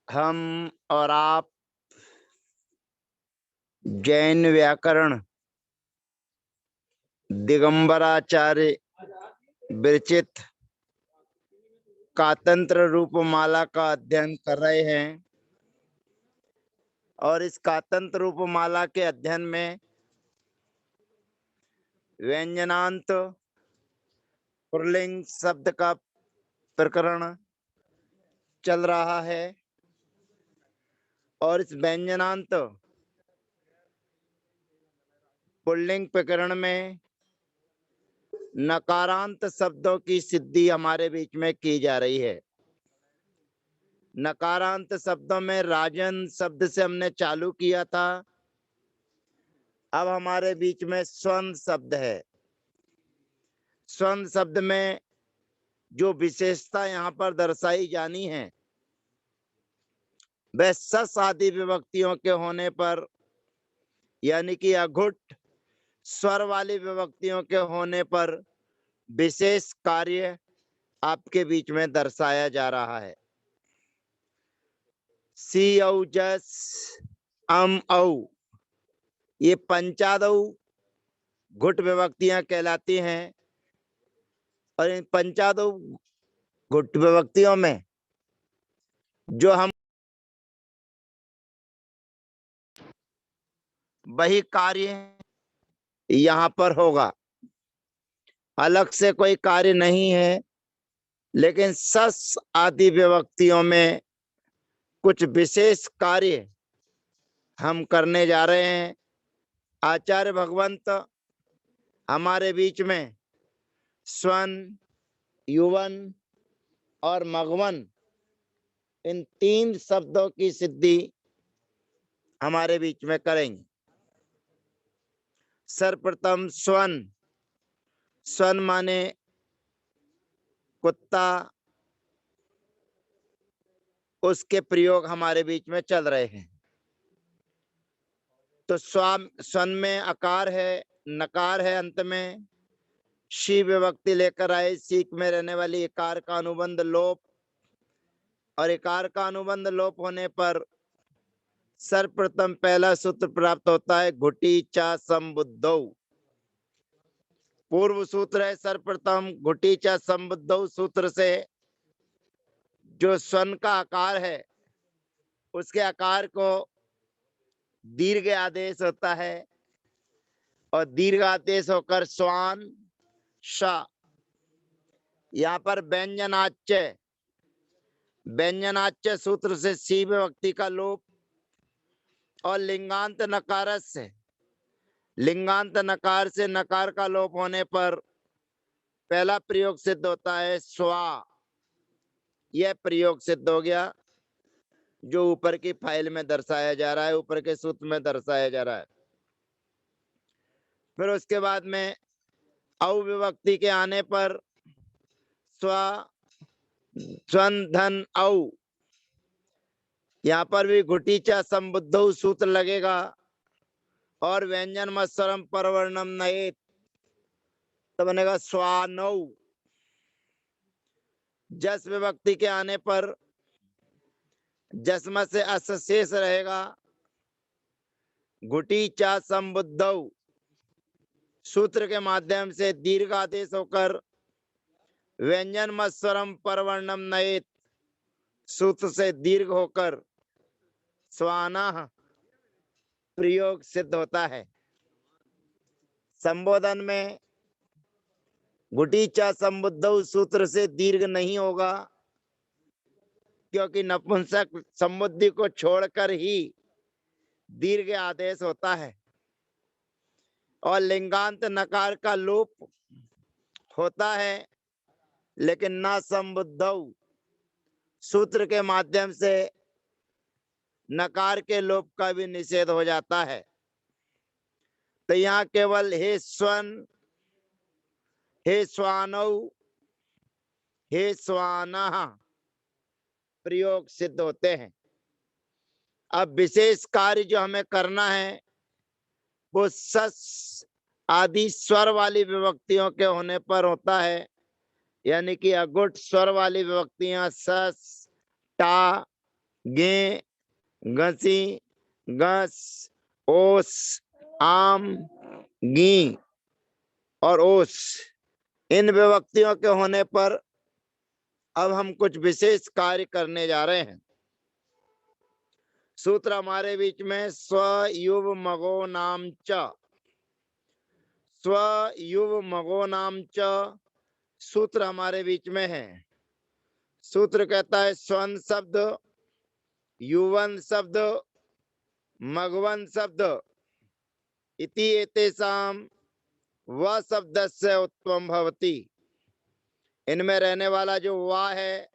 हम और आप जैन व्याकरण दिगंबराचार्य विरचित कातंत्र रूपमाला का अध्ययन कर रहे हैं और इस कातंत्र रूपमाला के अध्ययन में व्यंजनांत पुल्लिंग शब्द का प्रकरण चल रहा है और इस व्यंजनांत पुल्लिंग प्रकरण में नकारांत शब्दों की सिद्धि हमारे बीच में की जा रही है। नकारांत शब्दों में राजन शब्द से हमने चालू किया था। अब हमारे बीच में स्वर्ण शब्द है। स्वर्ण शब्द में जो विशेषता यहाँ पर दर्शाई जानी है वह सस आदि विभक्तियों के होने पर, यानी कि अघुट स्वर वाली विभक्तियों के होने पर विशेष कार्य आपके बीच में दर्शाया जा रहा है। सी औ जस अम औ ये पंचादौ घुट विभक्तियां कहलाती हैं और इन पंचादौ घुट विभक्तियों में जो हम वही कार्य यहाँ पर होगा, अलग से कोई कार्य नहीं है, लेकिन सस आदि विभक्तियों में कुछ विशेष कार्य हम करने जा रहे हैं। आचार्य भगवंत हमारे बीच में स्वन, युवन और मघवन इन तीन शब्दों की सिद्धि हमारे बीच में करेंगे। सर्वप्रथम स्वन, स्वन माने कुत्ता, उसके प्रयोग हमारे बीच में चल रहे हैं। तो स्वन में आकार है, नकार है, अंत में शी विभक्ति लेकर आए। सीख में रहने वाली इकार का अनुबंध लोप, और इकार का अनुबंध लोप होने पर सर्वप्रथम पहला सूत्र प्राप्त होता है घुटी चा संबुद्धौ। पूर्व सूत्र है सर्वप्रथम घुटी चा संबुद्धौ सूत्र से जो स्वन का आकार है उसके आकार को दीर्घ आदेश होता है और दीर्घ आदेश होकर स्वान श। यहाँ पर व्यंजनाच्य, व्यंजनाच्य सूत्र से सी विभक्ति का लोप और लिंगांत नकार से, लिंगांत नकार से नकार का लोप होने पर पहला प्रयोग सिद्ध होता है स्वा। यह प्रयोग सिद्ध हो गया जो ऊपर की फाइल में दर्शाया जा रहा है, ऊपर के सूत्र में दर्शाया जा रहा है। फिर उसके बाद में औ विभक्ति के आने पर स्व, स्वन, धन, औ, यहाँ पर भी घुटीचा संबुद्धौ सूत्र लगेगा और व्यंजन मत्सरम परवर्णम नयेत तो बनेगा स्वानौ। जस विभक्ति के आने पर जस्म से अस शेष रहेगा। घुटीचा संबुद्धौ सूत्र के माध्यम से दीर्घ आदेश होकर व्यंजन मत्सरम परवर्णम नयेत सूत्र से दीर्घ होकर स्वाना प्रयोग सिद्ध होता है। संबोधन में घुटीचा संबुद्धौ सूत्र से दीर्घ नहीं होगा क्योंकि नपुंसक समुद्धि को छोड़कर ही दीर्घ आदेश होता है और लिंगांत नकार का लोप होता है, लेकिन न संबुद्धौ सूत्र के माध्यम से नकार के लोप का भी निषेध हो जाता है। तो यहाँ केवल हे स्वन, हे स्वानौ, हे स्वाना प्रयोग सिद्ध होते हैं। अब विशेष कार्य जो हमें करना है वो सस आदि स्वर वाली विभक्तियों के होने पर होता है, यानी कि अगुट स्वर वाली विभक्तियां सस, टा, गे, गसी, गस, ओस, आम, गी और ओस, इन विभक्तियों के होने पर अब हम कुछ विशेष कार्य करने जा रहे हैं। सूत्र हमारे बीच में स्व युव मगो नाम च, स्व युव मगो नाम च सूत्र हमारे बीच में है। सूत्र कहता है स्वन शब्द, युवन शब्द, मगवन शब्द इति एतेषां व शब्दस्य उत्तम भवति। इनमें रहने वाला जो वा है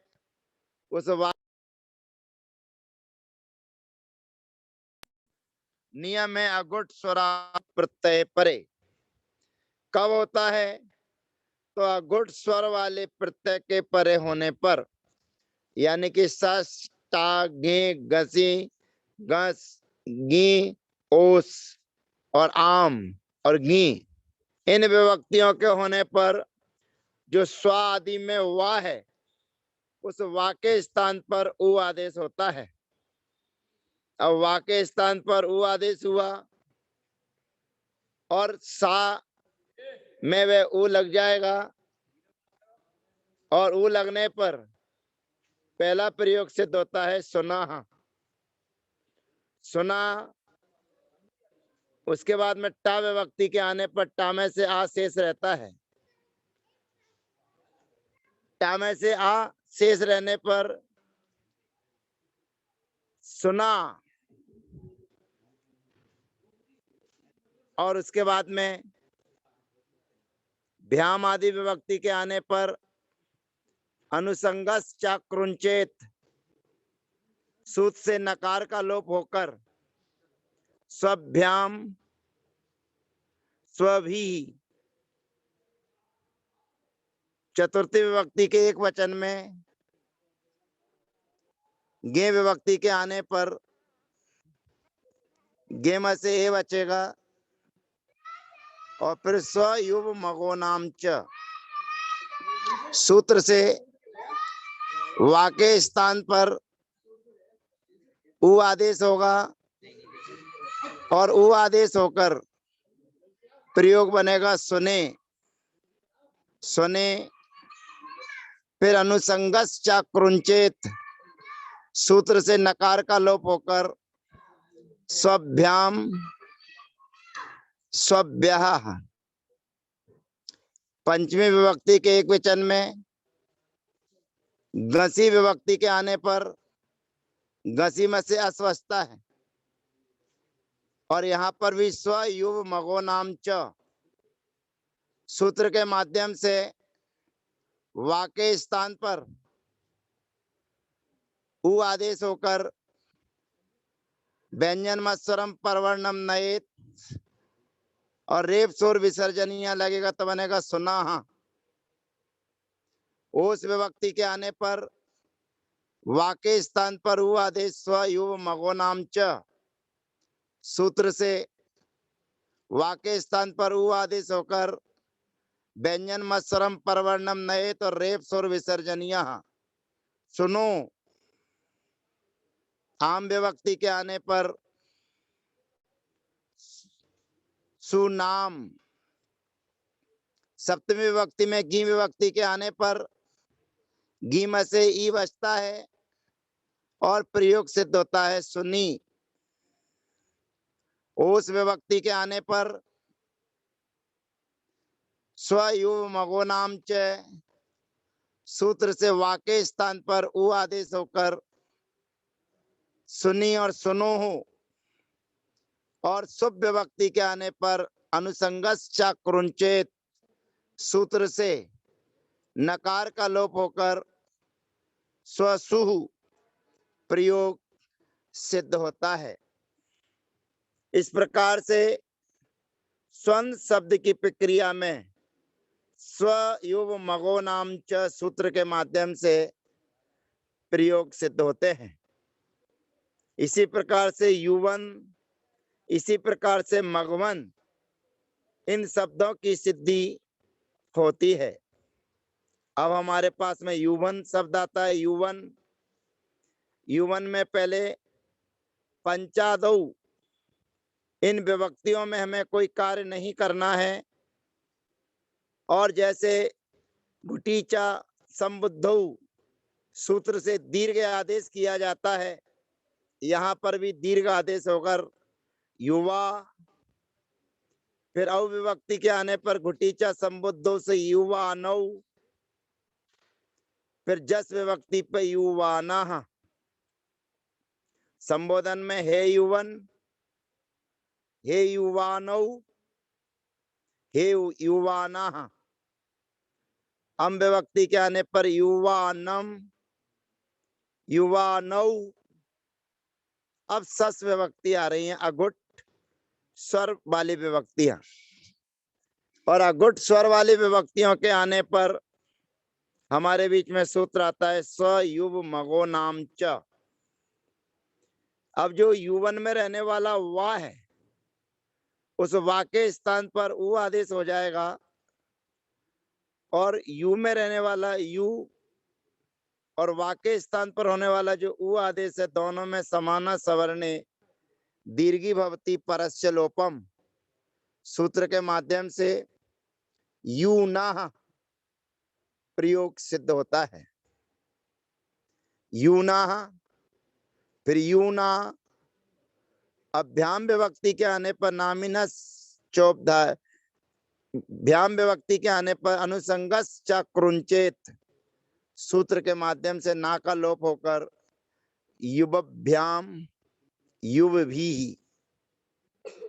उस वा नियम है अगुट स्वरा प्रत्यय परे। कब होता है? तो अगुट स्वर वाले प्रत्यय के परे होने पर, यानी कि सस, टा, गे, गसी, गस, गी, ओस और आम और गी, इन विभक्तियों के होने पर जो स्व आदि में वा है उस वा के स्थान पर उ आदेश होता है। अब वा के स्थान पर उ आदेश हुआ और सा में वे उ लग जाएगा और उ लगने पर पहला प्रयोग सिद्ध होता है सुना। सुना, उसके बाद में टा विभक्ति के आने पर टा में से आ शेष रहता है। टा में से आ शेष रहने पर सुना और उसके बाद में भ्याम आदि विभक्ति के आने पर अनुसंगस चाक्रुंचेत, सूत से नकार का लोप होकर स्वभ्याम स्वभी, चतुर्थी विभक्ति के एक वचन में गे विभक्ति के आने पर गेम से ए बचेगा और फिर स्व युव मगो नाम च, सूत्र से वा के स्थान पर उ आदेश होगा और उ आदेश होकर प्रयोग बनेगा सुने। सुने, फिर अनुसंगस चाक्रुंचेत, सूत्र से नकार का लोप होकर स्वभ्याम स्वभ्यः, पंचमी विभक्ति के एक वचन में गसी विभक्ति के आने पर गसी में से अस्वस्थता है और यहाँ पर भी स्व युव मगो नाम च, सूत्र के माध्यम से वा के स्थान पर उ आदेश होकर व्यंजन मत्सरम परवर्णम नयेत और रेप शोर विसर्जनीय लगेगा तो बनेगा सुना। ओस विभक्ति के आने पर वा के स्थान पर उ आदेश स्व युव मगो नाम च, सूत्र से वा के स्थान पर उ आदेश होकर व्यंजन मत्सरम परवर्णम नयेत और रेप शोर विसर्जनीय सुनो। आम विभक्ति के आने पर सुनाम, सप्तमी विभक्ति में गी विभक्ति के आने पर गी में से ई बचता है और प्रयोग सिद्ध होता है सुनी। ओस विभक्ति के आने पर स्व युव मगो नाम च, सूत्र से वा के स्थान पर उ आदेश होकर सुनी और सुनो हो और शुभ विभक्ति के आने पर अनुसंगस चाक्रुंचेत, सूत्र से नकार का लोप होकर स्वसुहु प्रयोग सिद्ध होता है। इस प्रकार से स्वन शब्द की प्रक्रिया में स्व युव मगो नाम च सूत्र के माध्यम से प्रयोग सिद्ध होते हैं। इसी प्रकार से युवन, इसी प्रकार से मगवन इन शब्दों की सिद्धि होती है। अब हमारे पास में युवन शब्द आता है। युवन, युवन में पहले पंचादौ, इन विभक्तियों में हमें कोई कार्य नहीं करना है। और जैसे घुटीचा संबुद्धौ सूत्र से दीर्घ आदेश किया जाता है, यहाँ पर भी दीर्घ आदेश होकर युवा, फिर अविभक्ति के आने पर घुटीचा संबुद्धौ से युवानौ, फिर जस विभक्ति पे युवाना। संबोधन में हे युवन, हे युवानौ, हे युवाना। अम विभक्ति के आने पर युवानम, युवानौ। अब सस विभक्ति आ रही हैं, अघुट स्वर वाली विभक्तियां। और अघुट स्वर वाली विभक्तियों के आने पर हमारे बीच में सूत्र आता है स युव मगो नाम च। अब जो युवन में रहने वाला वा है, उस वा के स्थान पर उ आदेश हो जाएगा, और यू में रहने वाला यू और वा के स्थान पर होने वाला जो उ आदेश है, दोनों में समाना सवर्णे दीर्घी भवती परस्य लोपम सूत्र के माध्यम से यूना प्रयोग सिद्ध होता है। यूना, फिर यूना। अभ्याम विभक्ति के आने पर नामिनस चौपधा, भ्याम विभक्ति के आने पर अनुसंगस च क्रुंचेत सूत्र के माध्यम से ना का लोप होकर युभभ्याम युव भी,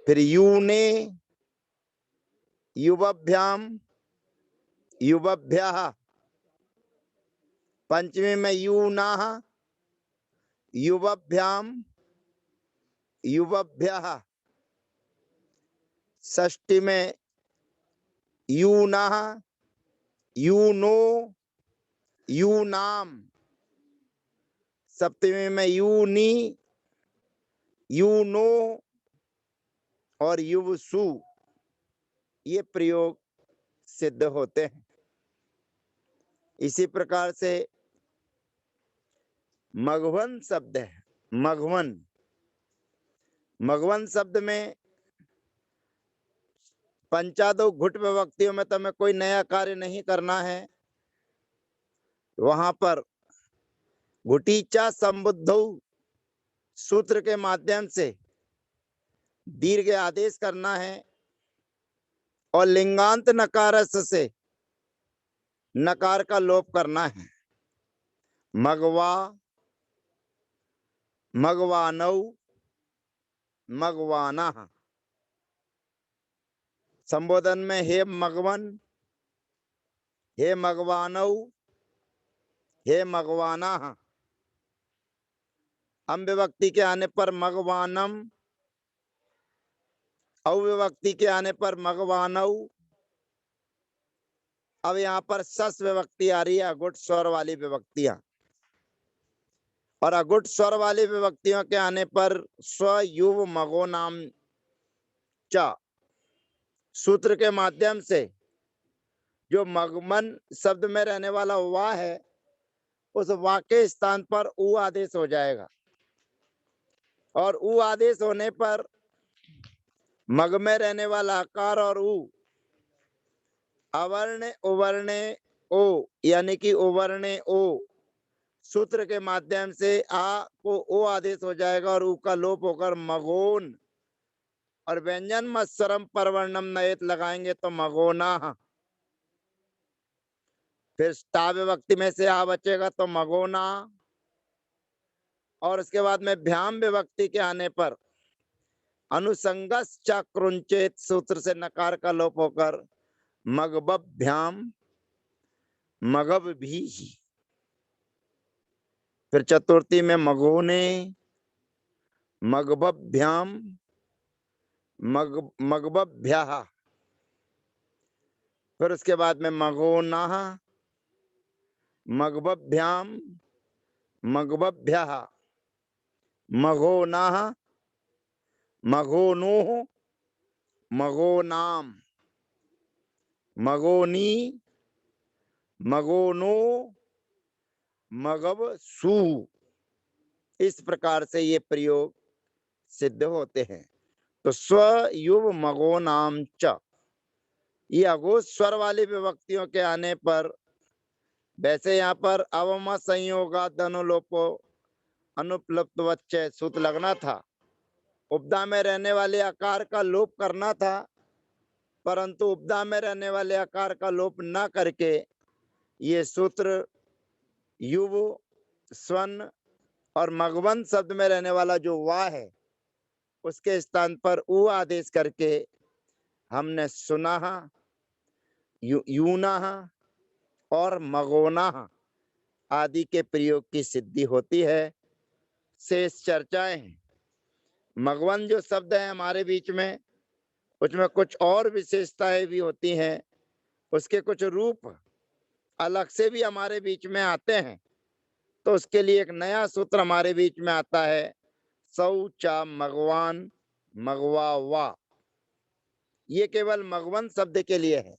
फिर यूने, युभभ्याम युभभ्यः। पंचमी में यूना, युभभ्याम युभभ्यः। षष्ठी में यूना, यूनो, यूनाम। सप्तमी में यूनी, यूनो और युवसु, ये प्रयोग सिद्ध होते हैं। इसी प्रकार से मघवन शब्द है। मघवन, मघवन शब्द में पंचादो घुट विभक्तियों में तो हमें कोई नया कार्य नहीं करना है। वहां पर घुटीचा संबुद्धौ सूत्र के माध्यम से दीर्घ आदेश करना है, और लिंगांत नकारस से नकार का लोप करना है। मगवा, मगवानौ, मगवाना। संबोधन में हे मगवन, हे मगवानौ, हे मगवाना। अम विभक्ति के आने पर मगवानम, अविभक्ति के आने पर मगवानौ। अब यहाँ पर सस विभक्ति आ रही है, अगुट स्वर वाली विभक्तियां। और अगुट स्वर वाली विभक्तियों के आने पर स्व युव मगो नाम च सूत्र के माध्यम से जो मगमन शब्द में रहने वाला वा है, उस वा के स्थान पर उ आदेश हो जाएगा। और उ आदेश होने पर मग में रहने वाला आकार और उ अवर्ण उवर्णे ओ, यानी कि उवर्णे ओ सूत्र के माध्यम से आ को ओ आदेश हो जाएगा, और उ का लोप होकर मगोन। और व्यंजन मत्सरम परवर्णम नयत लगाएंगे तो मगोना। फिर टा विभक्ति में से आ बचेगा तो मगोना। और उसके बाद में भ्याम विभक्ति के आने पर अनुसंगस चक्रुंचेत सूत्र से नकार का लोप होकर मगबभ्याम मगब भी। फिर चतुर्थी में मगोने, मगबभ्याम मगबभ्यः। फिर उसके बाद में मगोना, मगबभ्याम मगबभ्यः, मगोना, मगोनो, मगोनाम। मगोनी, मगोनो, मगव सू, इस प्रकार से ये प्रयोग सिद्ध होते हैं। तो स्व युव मगो नाम च, ये अघोष स्वर वाली विभक्तियों के आने पर, वैसे यहाँ पर अवम संयोगा धनुलोपो अनुपलब्ध वच्चय सूत्र लगना था, उपदा में रहने वाले आकार का लोप करना था, परंतु उपदा में रहने वाले आकार का लोप न करके ये सूत्र युव, स्वन और मगवंत शब्द में रहने वाला जो वा है उसके स्थान पर उ आदेश करके हमने सुना, यूना और मगोना आदि के प्रयोग की सिद्धि होती है। शेष चर्चाएं हैं। मगवन जो शब्द है हमारे बीच में, उसमें कुछ और विशेषताएं भी होती हैं, उसके कुछ रूप अलग से भी हमारे बीच में आते हैं। तो उसके लिए एक नया सूत्र हमारे बीच में आता है, शौचा मगवान मगवा वा। ये केवल मगवन शब्द के लिए है,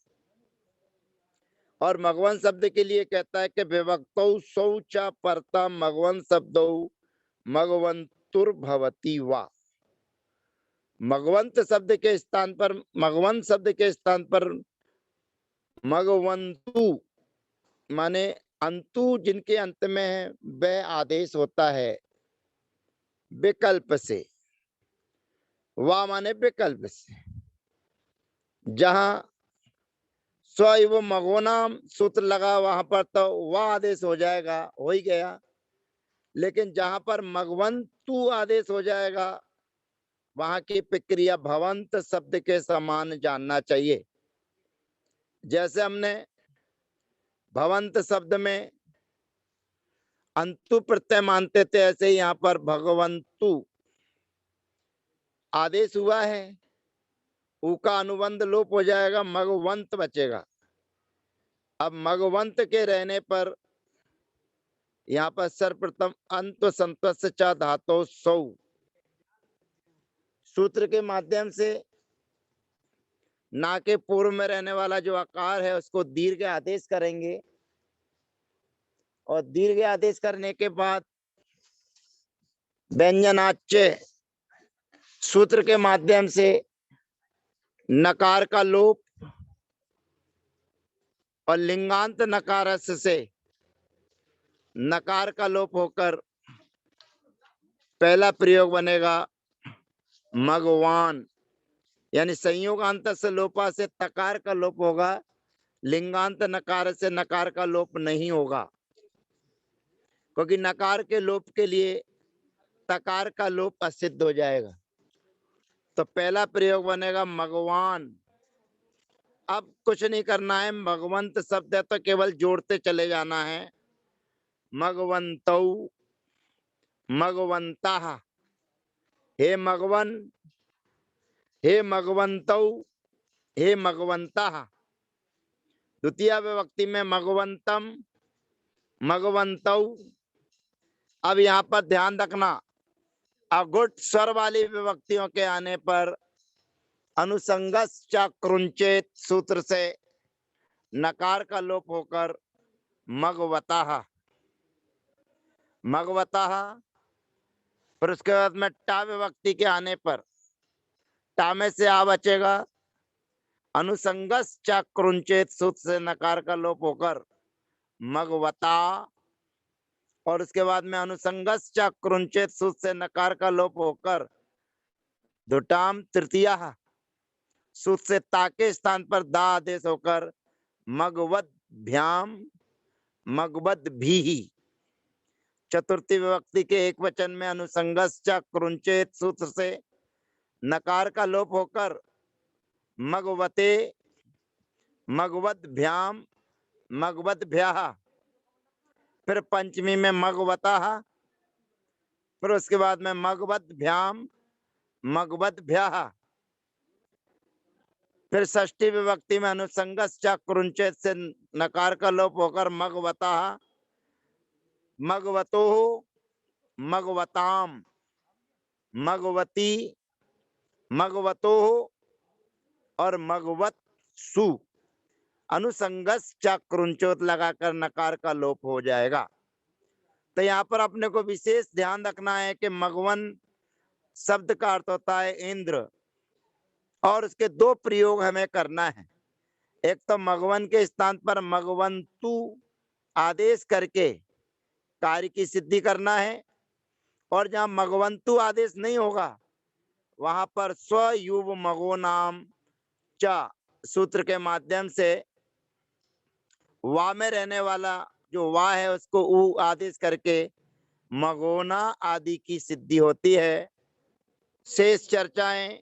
और मगवन शब्द के लिए कहता है कि विभक्तौ शौचा परता मगवन शब्दौ मगवंतुर भवती वा। मगवंत शब्द के स्थान पर, मगवंत शब्द के स्थान पर मगवंतु माने अंतु जिनके अंत में है वह आदेश होता है विकल्प से, वा माने विकल्प से। जहां स्व मगोना सूत्र लगा वहां पर तो वह आदेश हो जाएगा, हो ही गया। लेकिन जहां पर मगवंतु आदेश हो जाएगा वहां की प्रक्रिया भवंत शब्द के समान जानना चाहिए। जैसे हमने भवंत शब्द में अंतु प्रत्यय मानते थे, ऐसे यहाँ पर भगवंतु आदेश हुआ है, ऊ का अनुबंध लोप हो जाएगा, मगवंत बचेगा। अब मगवंत के रहने पर यहाँ पर सर्वप्रथम अंत संतस्य च धातो सौ सूत्र के माध्यम से ना के पूर्व में रहने वाला जो आकार है उसको दीर्घ आदेश करेंगे, और दीर्घ आदेश करने के बाद व्यंजनाच्य सूत्र के माध्यम से नकार का लोप और लिंगांत नकारस से नकार का लोप होकर पहला प्रयोग बनेगा मगवान, यानी संयोगांत से लोपा से तकार का लोप होगा, लिंगांत नकार से नकार का लोप नहीं होगा, क्योंकि नकार के लोप के लिए तकार का लोप असिद्ध हो जाएगा। तो पहला प्रयोग बनेगा मगवान। अब कुछ नहीं करना है, मगवंत शब्द है तो केवल जोड़ते चले जाना है, मगवंतौ मगवंता, हे मगवन, हे मगवंतौ, हे मगवंता। द्वितीय विभक्ति में मगवंतम, मगवंतौ। अब यहाँ पर ध्यान रखना, अगुट स्वर वाली विभक्तियों के आने पर अनुसंगस च कृंचेत सूत्र से नकार का लोप होकर मगवता, मगवता। फिर उसके बाद में टा विभक्ति के आने पर टा में से आ बचेगा, अनुसंगस च कृंचेत सूत्र से नकार का लोप होकर मगवता, और उसके बाद में अनुसंगस च कृंचेत सूत्र से नकार का लोप होकर धुटाम तृतीया सूत्र से ता के स्थान पर दा आदेश होकर मगवद भ्याम मगवद भी। चतुर्थी विभक्ति के एक वचन में अनुसंगस च कृंचेत सूत्र से नकार का लोप होकर मगवते मगवद भ्याम मगवद भ्या। फिर पंचमी में मगवता, फिर उसके बाद में मगवद भ्याम मगवद भ्या। फिर षष्ठी विभक्ति में अनुसंगस च कृंचेत से नकार का लोप होकर मगवता, मगवतो मगवताम, मगवती मगवतो और मगवत सु। अनुसंगस च क्रुंचोत लगाकर नकार का लोप हो जाएगा। तो यहाँ पर अपने को विशेष ध्यान रखना है कि मगवन शब्द का अर्थ होता है इंद्र, और उसके दो प्रयोग हमें करना है। एक तो मगवन के स्थान पर मगवंतु आदेश करके कार्य की सिद्धि करना है, और जहां मगवंतु आदेश नहीं होगा वहां पर स्वयुव मगो नाम च सूत्र के माध्यम से वा में रहने वाला जो वा है उसको उ आदेश करके मगोना आदि की सिद्धि होती है। शेष चर्चाएं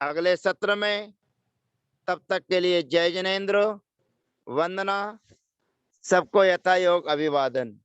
अगले सत्र में। तब तक के लिए जय जिनेन्द्र, वंदना, सबको यथा योग अभिवादन।